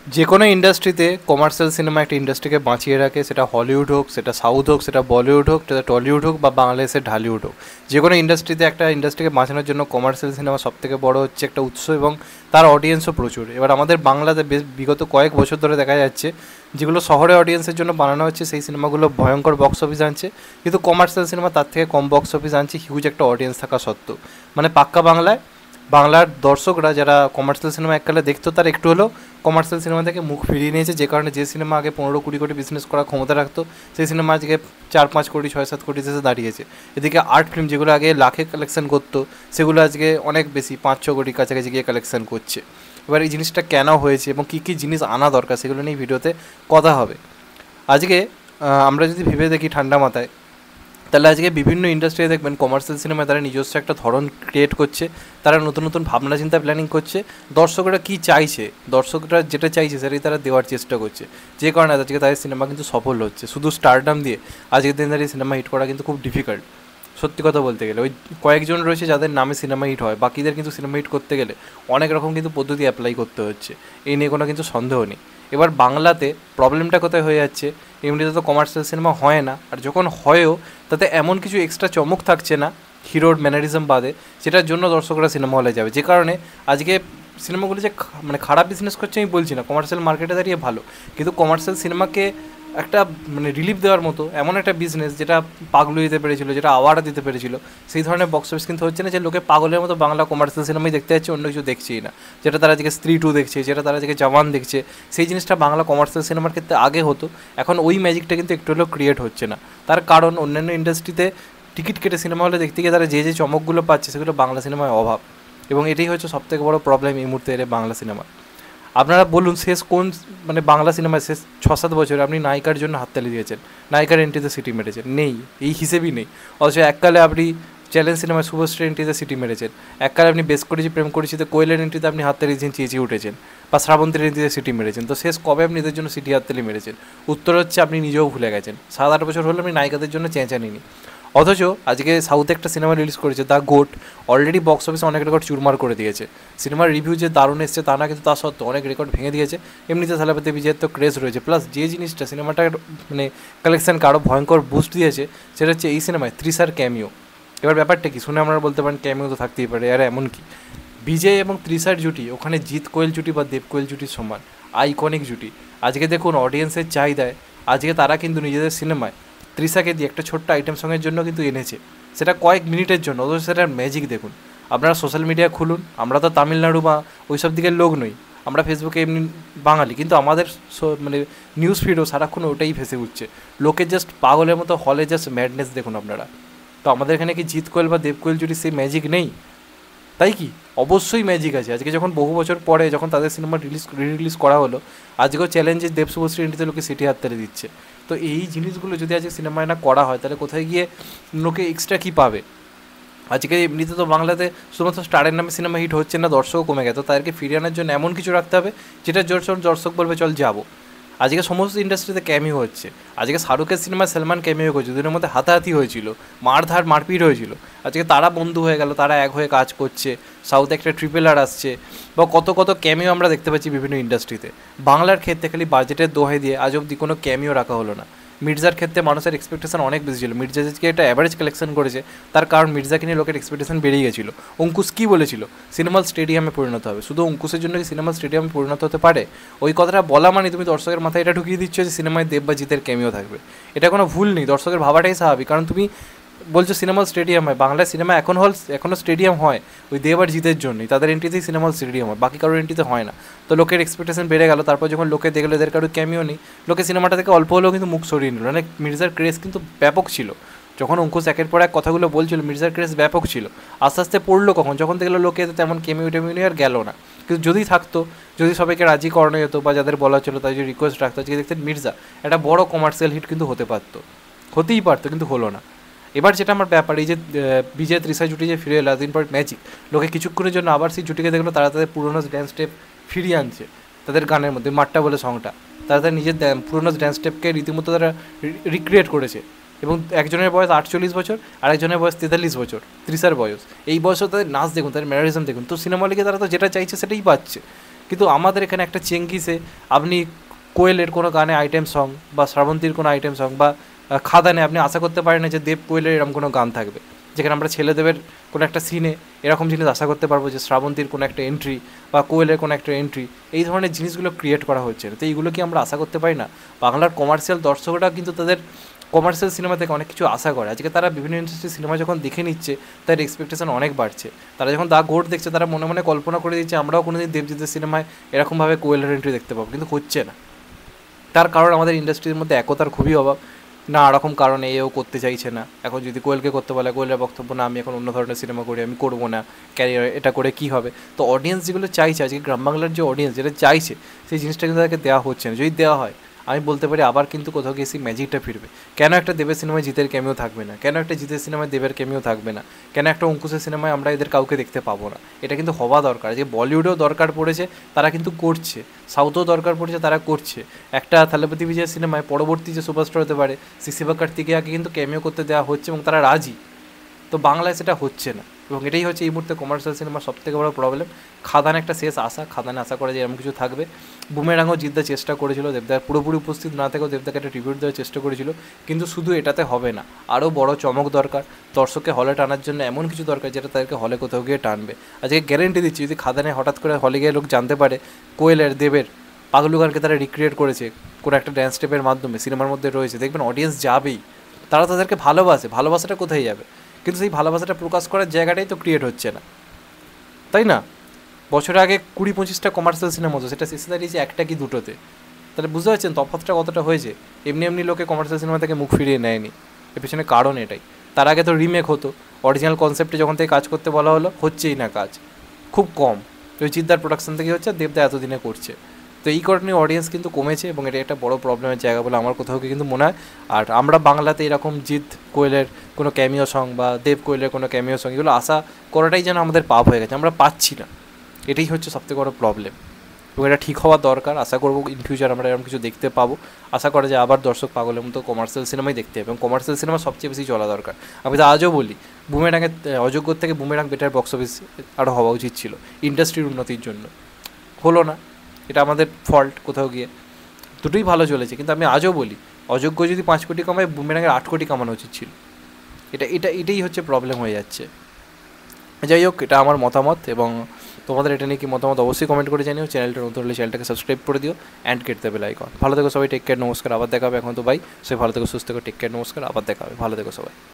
যে কোনো ইন্ডাস্ট্রিতে কমার্শিয়াল সিনেমা একটা ইন্ডাস্ট্রিকে বাঁচিয়ে রাখে, সেটা হলিউড হোক, সেটা সাউথ হোক, সেটা বলিউড হোক, সেটা টলিউড হোক বা বাংলাদেশের ঢালিউড হোক। যে কোনো ইন্ডাস্ট্রিতে একটা ইন্ডাস্ট্রিকে বাঁচানোর জন্য কমার্শিয়াল সিনেমা সবথেকে বড় হচ্ছে একটা উৎস, এবং তার অডিয়েন্সও প্রচুর। এবার আমাদের বাংলাতে বেশ বিগত কয়েক বছর ধরে দেখা যাচ্ছে যেগুলো শহরে অডিয়েন্সের জন্য বানানো হচ্ছে সেই সিনেমাগুলো ভয়ঙ্কর বক্স অফিস আনছে, কিন্তু কমার্শিয়াল সিনেমা তার থেকে কম বক্স অফিস আনছে হিউজ একটা অডিয়েন্স থাকা সত্ত্বেও। মানে পাক্কা বাংলায় বাংলার দর্শকরা যারা কমার্শিয়াল সিনেমা এককালে দেখতো তার একটু হলেও কমার্শিয়াল সিনেমা থেকে মুখ ফিরিয়ে নিয়েছে, যে কারণে যে সিনেমা আগে 15-20 কোটি বিজনেস করার ক্ষমতা রাখতো সেই সিনেমা আজকে 4-5 কোটি 6-7 কোটি এসে দাঁড়িয়েছে। এদিকে আর্ট ফিল্ম যেগুলো আগে লাখে কালেকশন করতো সেগুলো আজকে অনেক বেশি 5-6 কোটি কাছাকাছি গিয়ে কালেকশন করছে। এবার এই জিনিসটা কেন হয়েছে এবং কী কী জিনিস আনা দরকার সেগুলো নিয়ে ভিডিওতে কথা হবে আজকে। আমরা যদি ভেবে দেখি ঠান্ডা মাথায়, তাহলে আজকে বিভিন্ন ইন্ডাস্ট্রিতে দেখবেন কমার্শিয়াল সিনেমায় তারা নিজস্ব একটা ধরন ক্রিয়েট করছে, তারা নতুন নতুন ভাবনা চিন্তা প্ল্যানিং করছে, দর্শকরা কী চাইছে, দর্শকরা যেটা চাইছে সেটাই তারা দেওয়ার চেষ্টা করছে, যে কারণে আজকে তাদের সিনেমা কিন্তু সফল হচ্ছে। শুধু স্টারডাম দিয়ে আজকের দিন দাঁড়িয়ে সিনেমা হিট করা কিন্তু খুব ডিফিকাল্ট। সত্যি কথা বলতে গেলে ওই কয়েকজন রয়েছে যাদের নামে সিনেমা হিট হয়, বাকিদের কিন্তু সিনেমা হিট করতে গেলে অনেক রকম কিন্তু পদ্ধতি অ্যাপ্লাই করতে হচ্ছে, এই নিয়ে কোনো কিন্তু সন্দেহ নেই। এবার বাংলাতে প্রবলেমটা কোথায় হয়ে যাচ্ছে, এমনিতে তো কমার্শিয়াল সিনেমা হয় না, আর যখন হয়ও তাতে এমন কিছু এক্সট্রা চমক থাকছে না হিরোর ম্যানারিজম বাদে, যেটার জন্য দর্শকরা সিনেমা হলে যাবে। যে কারণে আজকে সিনেমাগুলো যে মানে খারাপ বিজনেস করছে আমি বলছি না, কমার্শিয়াল মার্কেটে দাঁড়িয়ে ভালো, কিন্তু কমার্শিয়াল সিনেমাকে একটা মানে রিলিফ দেওয়ার মতো এমন একটা বিজনেস যেটা পাগলু দিতে পেরেছিল, যেটা আওয়ার্ড দিতে পেরেছিল, সেই ধরনের বক্স অফিস কিন্তু হচ্ছে না, যে লোকে পাগলের মতো বাংলা কমার্শিয়াল সিনেমাই দেখতে যাচ্ছে, অন্য কিছু দেখছেই না। যেটা তারা আজকে স্ত্রী 2 দেখছে, যেটা তারা আজকে জওয়ান দেখছে, সেই জিনিসটা বাংলা কমার্শিয়াল সিনেমার ক্ষেত্রে আগে হতো, এখন ওই ম্যাজিকটা কিন্তু একটু হলেও ক্রিয়েট হচ্ছে না। তার কারণ অন্যান্য ইন্ডাস্ট্রিতে টিকিট কেটে সিনেমা হলে দেখতে গিয়ে তারা যে যে চমকগুলো পাচ্ছে সেগুলো বাংলা সিনেমায় অভাব, এবং এটাই হচ্ছে সবথেকে বড় প্রবলেম এই মুহূর্তে এর বাংলা সিনেমা। আপনারা বলুন শেষ কোন মানে বাংলা সিনেমায় শেষ 6-7 বছরে আপনি নায়িকার জন্য হাততালি দিয়েছেন, নায়িকার এন্ট্রিতে সিটি মেরেছেন? নেই, এই হিসেবেই নেই। অথচ এককালে আপনি চ্যালেঞ্জ সিনেমায় শুভশ্রীর এন্ট্রিতে সিটি মেরেছেন, এককালে আপনি বেশ করেছি প্রেম করেছিতে কোয়েলের এন্ট্রিতে আপনি হাততালি দিয়েছেন, চেঁচিয়ে উঠেছেন, বা শ্রাবন্তীর এন্ট্রিতে সিটি মেরেছেন। তো শেষ কবে আপনি এদের জন্য সিটি হাততালি মেরেছেন? উত্তর হচ্ছে আপনি নিজেও ভুলে গেছেন। 7-8 বছর হলে আপনি নায়িকাদের জন্য চেঁচানিনি। অথচ আজকে সাউথে একটা সিনেমা রিলিজ করেছে দ্য গোট, অলরেডি বক্স অফিসে অনেক রেকর্ড চুরমার করে দিয়েছে। সিনেমার রিভিউ যে দারুণ এসছে তা না, কিন্তু তা সত্ত্বেও অনেক রেকর্ড ভেঙে দিয়েছে। এমনিতে থালাপতি বিজয়ের তো ক্রেজ রয়েছে, প্লাস যে জিনিসটা সিনেমাটার মানে কালেকশানকে আরও ভয়ঙ্কর বুস্ট দিয়েছে সেটা হচ্ছে এই সিনেমায় তৃষার ক্যামিও। এবার ব্যাপারটা কি শুনে আপনারা বলতে পারেন ক্যামিও তো থাকতেই পারে, আর এমন কি বিজয় এবং তৃষার জুটি ওখানে জিৎ কোয়েল জুটি বা দেব কোয়েল জুটির সমান আইকনিক জুটি। আজকে দেখুন অডিয়েন্সের চাহিদায় আজকে তারা কিন্তু নিজেদের সিনেমায় তৃষাকে দিয়ে একটা ছোট্ট আইটেম সঙ্গের জন্য কিন্তু এনেছে, সেটা কয়েক মিনিটের জন্য, অথচ সেটার ম্যাজিক দেখুন। আপনারা সোশ্যাল মিডিয়া খুলুন, আমরা তো তামিলনাড়ু বা ওই সব দিকের লোক নই, আমরা ফেসবুকে এমনি বাঙালি, কিন্তু আমাদের মানে নিউজ ফিডও সারাক্ষণ ওটাই ভেসে উঠছে, লোকে জাস্ট পাগলের মতো হলে জাস্ট ম্যাডনেস দেখুন আপনারা। তো আমাদের এখানে কি জিৎ কোয়েল বা দেব কোয়েল জুটি সেই ম্যাজিক নেই? তাই কি? অবশ্যই ম্যাজিক আছে। আজকে যখন বহু বছর পরে যখন তাদের সিনেমা রিলিজ করা হলো, আজকেও চ্যালেঞ্জে দেব শুভশ্রী এন্ট্রিতে লোকে সিটি হাততালি দিচ্ছে। তো এই জিনিসগুলো যদি আজকে সিনেমায় না করা হয় তাহলে কোথায় গিয়ে লোকে এক্সট্রা কী পাবে? আজকে এমনিতে তো বাংলাতে শুধুমাত্র স্টারের নামে সিনেমা হিট হচ্ছে না, দর্শকও কমে গেছে, তো তাদেরকে ফিরিয়ে আনার জন্য এমন কিছু রাখতে হবে যেটার জোর দর্শক বলবে চল যাবো। আজকে সমস্ত ইন্ডাস্ট্রিতে ক্যামিও হচ্ছে, আজকে শাহরুখের সিনেমায় সলমান ক্যামিও করছে, দুজনের মধ্যে হাতাহাতি হয়েছিল, মারপিট হয়েছিল, আজকে তারা বন্ধু হয়ে গেল, তারা এক হয়ে কাজ করছে, সাউথে একটা RRR আসছে, বা কত কত ক্যামিও আমরা দেখতে পাচ্ছি বিভিন্ন ইন্ডাস্ট্রিতে। বাংলার ক্ষেত্রে খালি বাজেটের দোহাই দিয়ে আজ অব্দি কোনো ক্যামিও রাখা হলো না। মির্জার ক্ষেত্রে মানুষের এক্সপেকটেশন অনেক বেশি ছিল, মির্জা যে একটা অ্যাভারেজ কালেকশন করেছে তার কারণ মির্জাকে নিয়ে লোকের এক্সপেকটেশন বেরিয়ে গেছিলো। অঙ্কুশ কী বলেছিল? সিনেমাল স্টেডিয়ামে পরিণত হবে। শুধু অঙ্কুশের জন্য কি সিনেমাল স্টেডিয়ামে পরিণত হতে পারে? ওই কথাটা বলা মানে তুমি দর্শকের মাথায় এটা ঢুকিয়ে দিচ্ছ যে সিনেমায় দেব বা জিতের ক্যামিও থাকবে। এটা কোনো ভুল নেই, দর্শকের ভাবাটাই স্বাভাবিক, কারণ তুমি বলছো সিনেমাল স্টেডিয়াম হয়, বাংলায় সিনেমা এখনও স্টেডিয়াম হয় ওই দেব আর জিতের জন্যই, তাদের এন্ট্রিতেই সিনেমাল স্টেডিয়াম হয়, বাকি কারোর এন্ট্রিতে হয় না। তো লোকের এক্সপেকটেশন বেড়ে গেল, তারপর যখন লোকে দেখলো এদের কারো ক্যামিও নেই, লোকে সিনেমাটা থেকে অল্প হলেও কিন্তু মুখ সরিয়ে নিল। মানে মির্জার ক্রেজ কিন্তু ব্যাপক ছিল, যখন অঙ্কুশ একের পর এক কথাগুলো বলছিল মির্জার ক্রেজ ব্যাপক ছিল। আস্তে আস্তে পড়লো কখন, যখন দেখলো লোকে তেমন টেমিও নিয়ে আর গেল না। কিন্তু যদি থাকতো, যদি সবাইকে রাজি করানো যেত বা যাদের বলা ছিল তাই যদি রিকোয়েস্ট রাখতো, আজকে দেখতেন মির্জা একটা বড় কমার্শিয়াল হিট কিন্তু হতেই পারতো, কিন্তু হলো না। এবার যেটা আমার ব্যাপার, এই যে বিজয় তৃষা জুটি যে ফিরে এলো এতদিন পর ম্যাজিক, লোকে কিছুক্ষণের জন্য আবার সেই জুটিকে দেখলো তারা তাদের পুরোনো ড্যান্স স্টেপ ফিরিয়ে আনছে তাদের গানের মধ্যে, মাট্টা বলে সংটা, তারা তাদের নিজের পুরোনো ড্যান্স স্টেপকে রীতিমতো তারা রিক্রিয়েট করেছে। এবং একজনের বয়স 48 বছর, আরেকজনের বয়স 43 বছর, তৃষার বয়স। এই বয়সে তাদের নাচ দেখুন, তাদের ম্যানারিজম দেখুন। তো সিনেমা লিগে তারা তো যেটা চাইছে সেটাই পাচ্ছে, কিন্তু আমাদের এখানে একটা চেঙ্গিসে আপনি কোয়েলের কোনো গানে আইটেম সং বা শ্রাবন্তীর কোনো আইটেম সং বা খাদানে আপনি আশা করতে পারেন না যে দেব কোয়েলের এরকম কোনো গান থাকবে, যেখানে আমরা ছেলেদেবের কোনো একটা সিনে এরকম জিনিস আশা করতে পারবো যে শ্রাবন্তীর কোনো একটা এন্ট্রি বা কোয়েলের কোনো একটা এন্ট্রি, এই ধরনের জিনিসগুলো ক্রিয়েট করা হচ্ছে না। তো এইগুলো কি আমরা আশা করতে পারি না? বাংলার কমার্শিয়াল দর্শকরা কিন্তু তাদের কমার্শিয়াল সিনেমা থেকে অনেক কিছু আশা করে। আজকে তারা বিভিন্ন ইন্ডাস্ট্রির সিনেমা যখন দেখে নিচ্ছে, তাদের এক্সপেকটেশন অনেক বাড়ছে। তারা যখন দা গোট দেখছে, তারা মনে মনে কল্পনা করে দিচ্ছে আমরাও কোনো দিন দেবজিতের সিনেমায় এরকমভাবে কোয়েলের এন্ট্রি দেখতে পাবো, কিন্তু হচ্ছে না। তার কারণ আমাদের ইন্ডাস্ট্রির মধ্যে একতার খুবই অভাব, না এরকম কারণে এও করতে চাইছে না। এখন যদি কোয়েলকে করতে বলে, কোয়েলের বক্তব্য না আমি এখন অন্য ধরনের সিনেমা করি, আমি করবো না, ক্যারিয়ার এটা করে কী হবে। তো অডিয়েন্স যেগুলো চাইছে, আজকে গ্রাম বাংলার যে অডিয়েন্স যেটা চাইছে, সেই জিনিসটা কিন্তু তাদেরকে দেওয়া হচ্ছে না। যদি দেওয়া হয়, আমি বলতে পারি আবার কিন্তু কোথাও গিয়ে সেই ম্যাজিকটা ফিরবে। কেন একটা দেবের সিনেমায় জিতের ক্যামিও থাকবে না? কেন একটা জিতের সিনেমায় দেবের ক্যামিও থাকবে না? কেন একটা অঙ্কুশের সিনেমায় আমরা এদের কাউকে দেখতে পাবো না? এটা কিন্তু হওয়া দরকার। যে বলিউডেও দরকার পড়েছে, তারা কিন্তু করছে, সাউথেও দরকার পড়েছে, তারা করছে। একটা থালাপতি বিজয়ের সিনেমায় পরবর্তী যে সুপারস্টার হতে পারে সেই শিবা কার্তিকেয়াকে কিন্তু ক্যামিও করতে দেওয়া হচ্ছে এবং তারা রাজি। তো বাংলায় সেটা হচ্ছে না, এবং এটাই হচ্ছে এই মুহূর্তে কমার্শিয়াল সিনেমার সবথেকে বড় প্রবলেম। খাদান একটা শেষ আশা, খাদানে আশা করে যে এরকম কিছু থাকবে। বুমেরাঙও জিততে চেষ্টা করেছিল, দেবদার পুরোপুরি উপস্থিত না থেকেও দেবদাকে একটা ট্রিবিউট দেওয়ার চেষ্টা করেছিল, কিন্তু শুধু এটাতে হবে না, আরও বড় চমক দরকার। দর্শককে হলে টানার জন্য এমন কিছু দরকার যেটা তাদেরকে হলে কোথাও গিয়ে টানবে। আজকে গ্যারেন্টি দিচ্ছি, যদি খাদানে হঠাৎ করে হলে গিয়ে লোক জানতে পারে কোয়েলের দেবের পাগলু গানকে তারা রিক্রিয়েট করেছে কোনো একটা ড্যান্স স্টেপের মাধ্যমে, সিনেমার মধ্যে রয়েছে, দেখবেন অডিয়েন্স যাবেই। তারা তাদেরকে ভালোবাসে, ভালোবাসাটা কোথায় যাবে? কিন্তু সেই ভালোবাসাটা প্রকাশ করার জায়গাটাই তো ক্রিয়েট হচ্ছে না, তাই না? বছরে আগে 20-25টা কমার্শিয়াল সিনেমা হতো, সেটা শেষে দাঁড়িয়েছে একটা কি দুটোতে। তাহলে বুঝতে পারছেন তফাৎটা কতটা হয়েছে? এমনি এমনি লোকে কমার্শিয়াল সিনেমা থেকে মুখ ফিরিয়ে নেয়নি, এর পেছনে কারণ এটাই। তার আগে তো রিমেক হতো, অরিজিনাল কনসেপ্টে যখন থেকে কাজ করতে বলা হলো, হচ্ছেই না কাজ, খুব কম। ওই জিদ্দার প্রোডাকশন থেকে হচ্ছে, দেবদা এতদিনে করছে। তো এই কারণে অডিয়েন্স কিন্তু কমেছে, এবং এটা একটা বড় প্রবলেমের জায়গা বলে আমার কোথাও কিন্তু মনে হয়। আর আমরা বাংলাতে এরকম জিৎ কোয়েলের কোনো ক্যামিও সং বা দেব কোয়েলের কোনো ক্যামিও সং, এগুলো আশা করাটাই যেন আমাদের পাপ হয়ে গেছে, আমরা পাচ্ছি না। এটাই হচ্ছে সবথেকে বড় প্রবলেম, এবং এটা ঠিক হওয়া দরকার। আশা করবো ইন ফিউচার আমরা এরকম কিছু দেখতে পাবো। আশা করা যায় আবার দর্শক পাগলের মতো কমার্শিয়াল সিনেমাই দেখতে হবে, এবং কমার্শিয়াল সিনেমা সবচেয়ে বেশি চলা দরকার। আমি তো আজও বলি, বুমেরাঙের অযোগ্যর থেকে বুমেরাং বেটার বক্স অফিস আরও হওয়া উচিত ছিল ইন্ডাস্ট্রির উন্নতির জন্য। হলো না, এটা আমাদের ফল্ট কোথাও গিয়ে। দুটোই ভালো চলেছে, কিন্তু আমি আজও বলি, অযোগ্য যদি 5 কোটি কামায়, বুমেরাঙের 8 কোটি কামানো উচিত ছিল। এটাই হচ্ছে প্রবলেম হয়ে যাচ্ছে। যাই হোক, এটা আমার মতামত, এবং তোমাদের এটা নিয়ে কি মতামত অবশ্যই কমেন্ট করে জানিও। চ্যানেলটা নতুন হলে চ্যানেলটাকে সাবস্ক্রাইব করে দিও, অ্যান্ড কেটে দেবে বেল আইকন। ভালো থেকো সবাই, টেক কেয়ার, নমস্কার, আবার দেখা হবে। এখন তো বাই, সবাই ভালো থেকো, সুস্থ থেকো, টেক কেয়ার, নমস্কার, আবার দেখা হবে, ভালো থেকো সবাই।